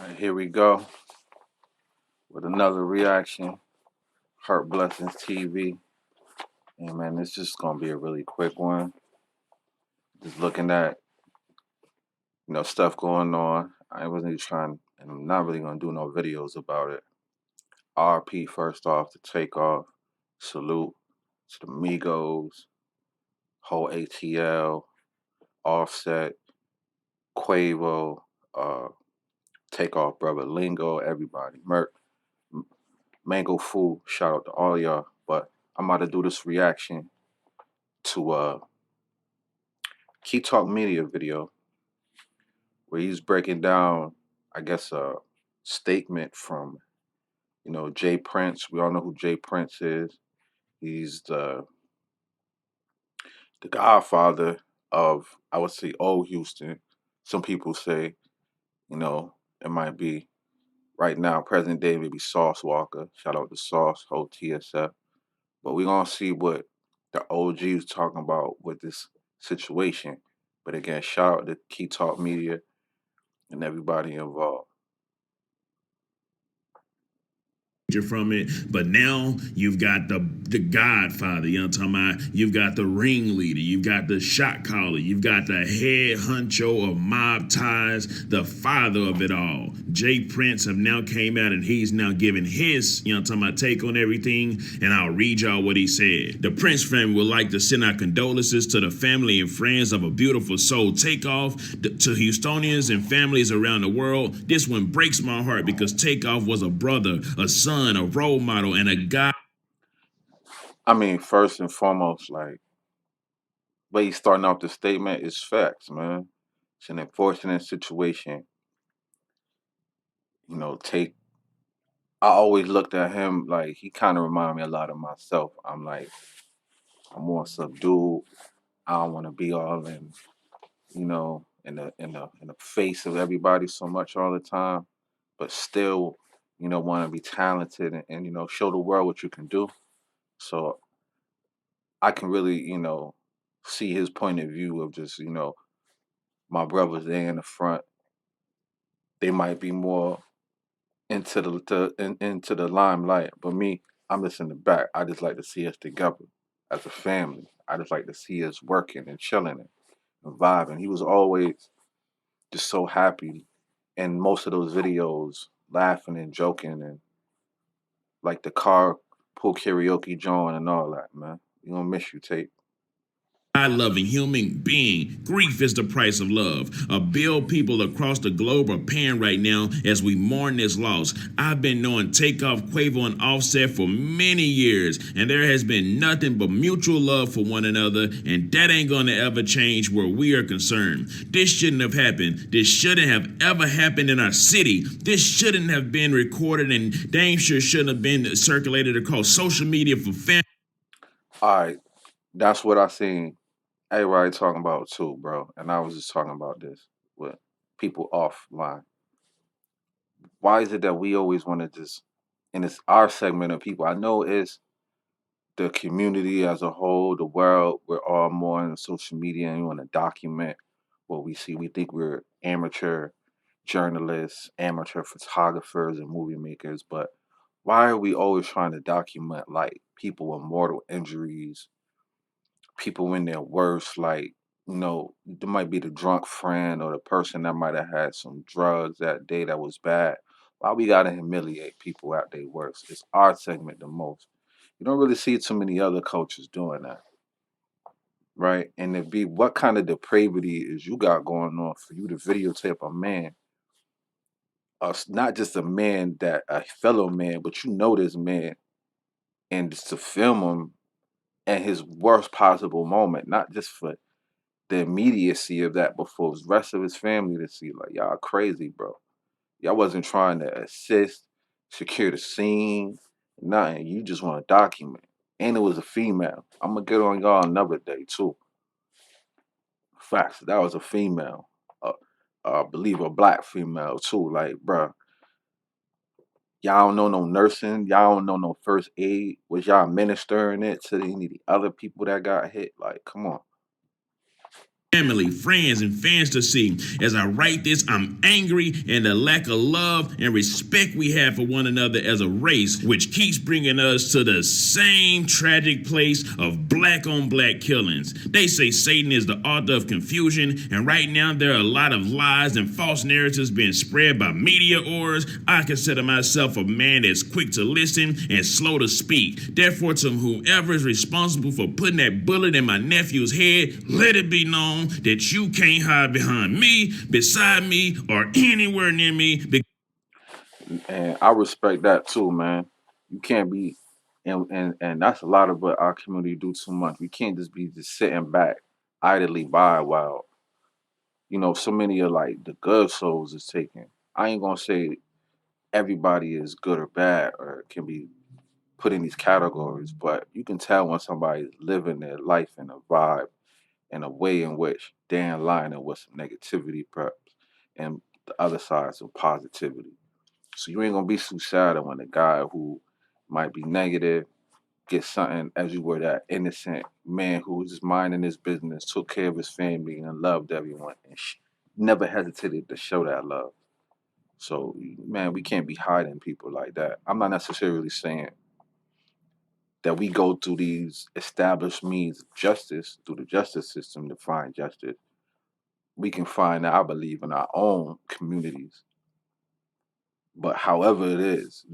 Right, here we go with another reaction. Heart Blessings TV. And man, this is gonna be a really quick one. Just looking at stuff going on. I wasn't trying, and I'm not really gonna do no videos about it. RP first off to Takeoff. Salute to the Migos, whole ATL, Offset, Quavo, Takeoff brother Lingo, everybody. Merc, Mango Fool. Shout out to all y'all. But I'm about to do this reaction to Key Talk Media video where he's breaking down, I guess, a statement from, Jay Prince. We all know who Jay Prince is. He's the godfather of, I would say, old Houston. Some people say, it might be right now, present day, maybe Sauce Walker. Shout out to Sauce, whole TSF. But we're going to see what the OG is talking about with this situation. But again, shout out to Key Talk Media and everybody involved. From it, but now you've got the Godfather. You know what I'm talking about? You've got the ringleader. You've got the shot caller. You've got the head honcho of mob ties, the father of it all. Jay Prince have now came out and he's now giving his, what I'm talking about, take on everything. And I'll read y'all what he said. The Prince family would like to send our condolences to the family and friends of a beautiful soul. Takeoff to Houstonians and families around the world. This one breaks my heart because Takeoff was a brother, a son, a role model, and a guy. I mean, first and foremost, like, way he's starting off the statement is facts, man. It's an unfortunate situation. Take. I always looked at him like he kind of reminded me a lot of myself. I'm like, I'm more subdued. I don't want to be all in the face of everybody so much all the time, but still, want to be talented and show the world what you can do. So I can really, see his point of view of just, my brothers there in the front. They might be more into the limelight, but me, I'm just in the back. I just like to see us together as a family. I just like to see us working and chilling and vibing. He was always just so happy in most of those videos, laughing and joking and like the car pool karaoke joint and all that, man. We gonna miss you, Tate. God-loving human being. Grief is the price of love. A bill people across the globe are paying right now as we mourn this loss. I've been knowing Takeoff, Quavo, and Offset for many years, and there has been nothing but mutual love for one another, and that ain't gonna ever change where we are concerned. This shouldn't have happened. This shouldn't have ever happened in our city. This shouldn't have been recorded, and damn sure shouldn't have been circulated across social media for fans. All right, that's what I seen everybody talking about too, bro. And I was just talking about this with people offline. Why is it that we always want to just, and it's our segment of people? I know it's the community as a whole, the world. We're all more on social media and we want to document what we see. We think we're amateur journalists, amateur photographers, and movie makers, but why are we always trying to document like people with mortal injuries, people in their worst, like, there might be the drunk friend or the person that might have had some drugs that day that was bad. Why we gotta humiliate people at their worst? It's our segment the most. You don't really see too many other cultures doing that, right? And it be what kind of depravity is you got going on for you to videotape a man, not just a man that a fellow man, but this man, and just to film him at his worst possible moment, not just for the immediacy of that, but for the rest of his family to see, like, y'all crazy, bro. Y'all wasn't trying to assist, secure the scene, nothing. You just want to document. And it was a female. I'm gonna get on y'all another day too. Facts. That was a female. I believe a black female too. Like, bro, y'all don't know no nursing. Y'all don't know no first aid. Was y'all ministering it to any of the other people that got hit? Like, come on. family, friends, and fans to see. As I write this, I'm angry and the lack of love and respect we have for one another as a race, which keeps bringing us to the same tragic place of black on black killings. They say Satan is the author of confusion, and right now there are a lot of lies and false narratives being spread by media orgs. I consider myself a man that's quick to listen and slow to speak. Therefore, to whoever is responsible for putting that bullet in my nephew's head, let it be known that you can't hide behind me, beside me, or anywhere near me. And I respect that too, man. You can't be, and that's a lot of what our community do too much. We can't just be just sitting back idly by while so many of like the good souls is taken. I ain't gonna say everybody is good or bad or can be put in these categories, but you can tell when somebody's living their life in a vibe in a way in which they're in line with some negativity perhaps and the other side some positivity. So you ain't gonna be too sad when a guy who might be negative gets something as you were that innocent man who was just minding his business, took care of his family, and loved everyone, and never hesitated to show that love. So, man, we can't be hiding people like that. I'm not necessarily saying that we go through these established means of justice through the justice system to find justice. We can find that, I believe, in our own communities. But however it is,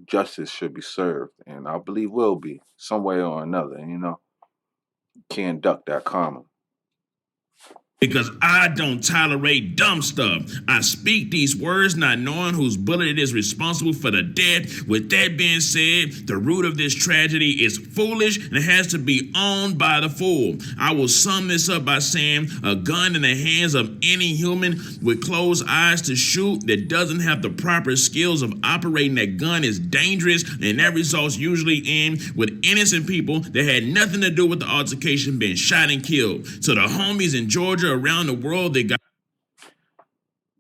justice should be served, and I believe will be some way or another. Can't duck that karma. Because I don't tolerate dumb stuff. I speak these words not knowing whose bullet is responsible for the death. With that being said, the root of this tragedy is foolish and has to be owned by the fool. I will sum this up by saying a gun in the hands of any human with closed eyes to shoot that doesn't have the proper skills of operating that gun is dangerous, and that results usually in with innocent people that had nothing to do with the altercation being shot and killed. So the homies in Georgia, around the world, they got.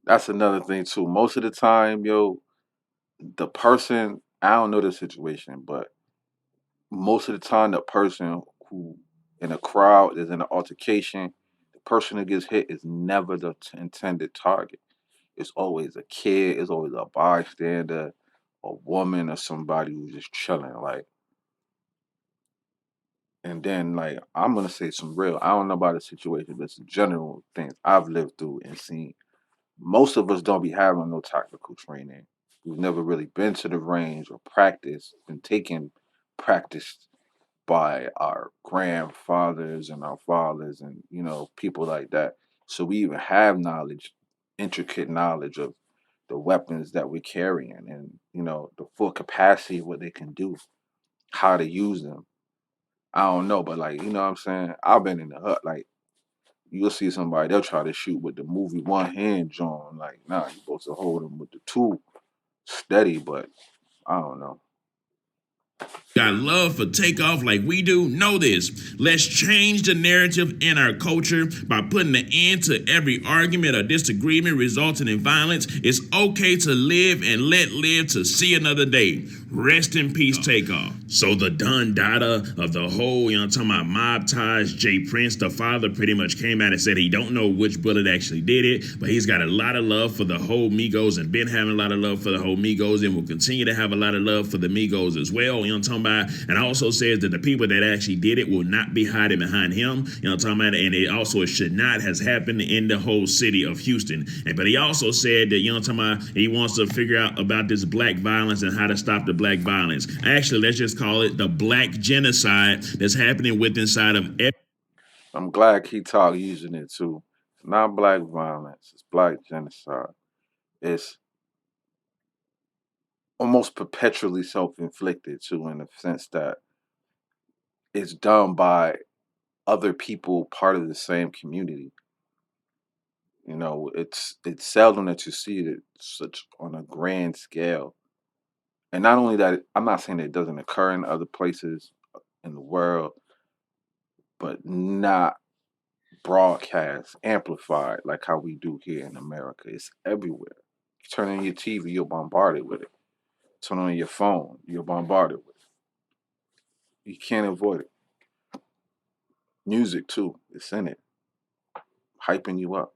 That's another thing too. Most of the time, the person I don't know the situation, but most of the time the person who in a crowd is in an altercation, the person who gets hit is never the intended target. It's always a kid, it's always a bystander, a woman or somebody who's just chilling. Like, and then like I'm gonna say some real. I don't know about the situation, but some general things I've lived through and seen. Most of us don't be having no tactical training. We've never really been to the range or practiced and taken practice by our grandfathers and our fathers and people like that. So we even have knowledge, intricate knowledge of the weapons that we're carrying and the full capacity of what they can do, how to use them. I don't know, but like what I'm saying, I've been in the hut. Like you'll see somebody they'll try to shoot with the movie one hand John. Like nah, you're supposed to hold them with the two steady. But I don't know. Got love for Takeoff like we do, know this. Let's change the narrative in our culture by putting an end to every argument or disagreement resulting in violence. It's okay to live and let live to see another day. Rest in peace, Takeoff. So the Don Dada of the whole, I'm talking about mob ties, Jay Prince, the father pretty much came out and said he don't know which bullet actually did it, but he's got a lot of love for the whole Migos and been having a lot of love for the whole Migos and will continue to have a lot of love for the Migos as well, I'm talking about, and also says that the people that actually did it will not be hiding behind him, I'm talking about, and it also should not has happened in the whole city of Houston. But he also said that, I'm talking about, he wants to figure out about this black violence and how to stop the black violence. Actually, let's just call it the black genocide that's happening with inside of every. I'm glad Key Talk using it too. It's not black violence. It's black genocide. It's almost perpetually self-inflicted too, in the sense that it's done by other people part of the same community. It's seldom that you see it such on a grand scale. And not only that, I'm not saying that it doesn't occur in other places in the world, but not broadcast, amplified like how we do here in America. It's everywhere. You turn on your TV, you're bombarded with it. Turn on your phone, you're bombarded with it. You can't avoid it. Music too, it's in it. hyping you up.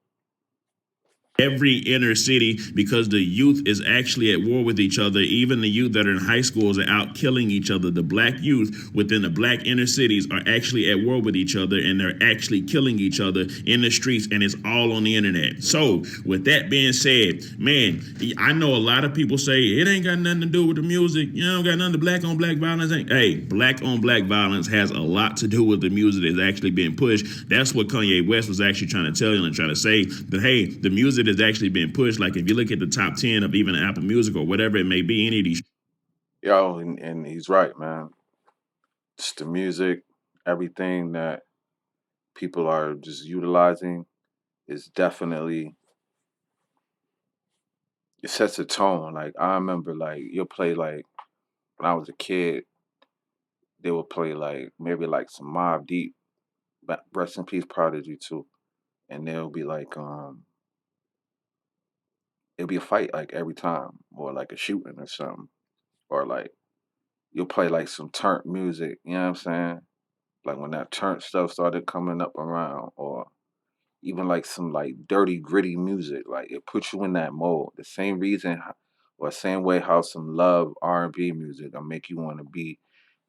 Every inner city, because the youth is actually at war with each other. Even the youth that are in high schools are out killing each other. The black youth within the black inner cities are actually at war with each other, and they're actually killing each other in the streets, and it's all on the internet. So with that being said, man, I know a lot of people say it ain't got nothing to do with the music. You know, got nothing to black on black violence. Hey, black on black violence has a lot to do with the music that's actually being pushed. That's what Kanye West was actually trying to tell you and trying to say, that hey, the music is actually being pushed. Like if you look at the top 10 of even Apple Music or whatever it may be, any of these Yo, and he's right, man. It's the music, everything that people are just utilizing is definitely, it sets a tone. Like I remember, like you'll play like when I was a kid, they would play like maybe like some Mob Deep, but rest in peace, Prodigy too, and there'll be like it'll be a fight like every time, or like a shooting or something, or like you'll play like some turnt music. You know what I'm saying? Like when that turnt stuff started coming up around, or even like some like dirty, gritty music. Like it puts you in that mode. The same reason, or same way how some love R&B music will make you want to be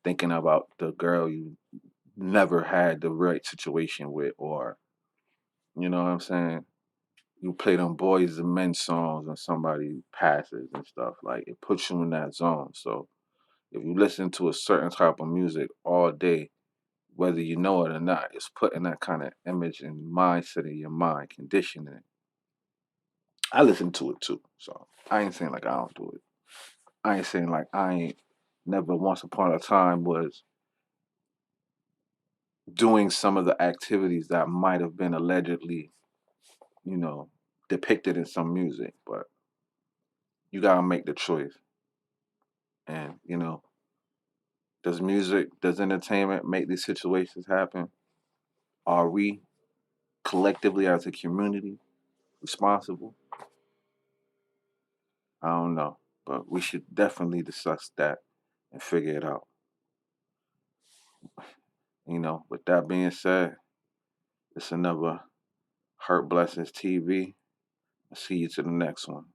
thinking about the girl you never had the right situation with, or you know what I'm saying. You play them boys and men songs and somebody passes and stuff. Like it puts you in that zone. So if you listen to a certain type of music all day, whether you know it or not, it's putting that kind of image and mindset in your mind, conditioning it. I listen to it too. So I ain't saying like I don't do it. I ain't saying like I ain't never once upon a time was doing some of the activities that might have been allegedly, you know, depicted in some music, but you gotta make the choice. And, does entertainment make these situations happen? Are we collectively as a community responsible? I don't know. But we should definitely discuss that and figure it out. With that being said, it's another Hurt Blessings TV. I'll see you to the next one.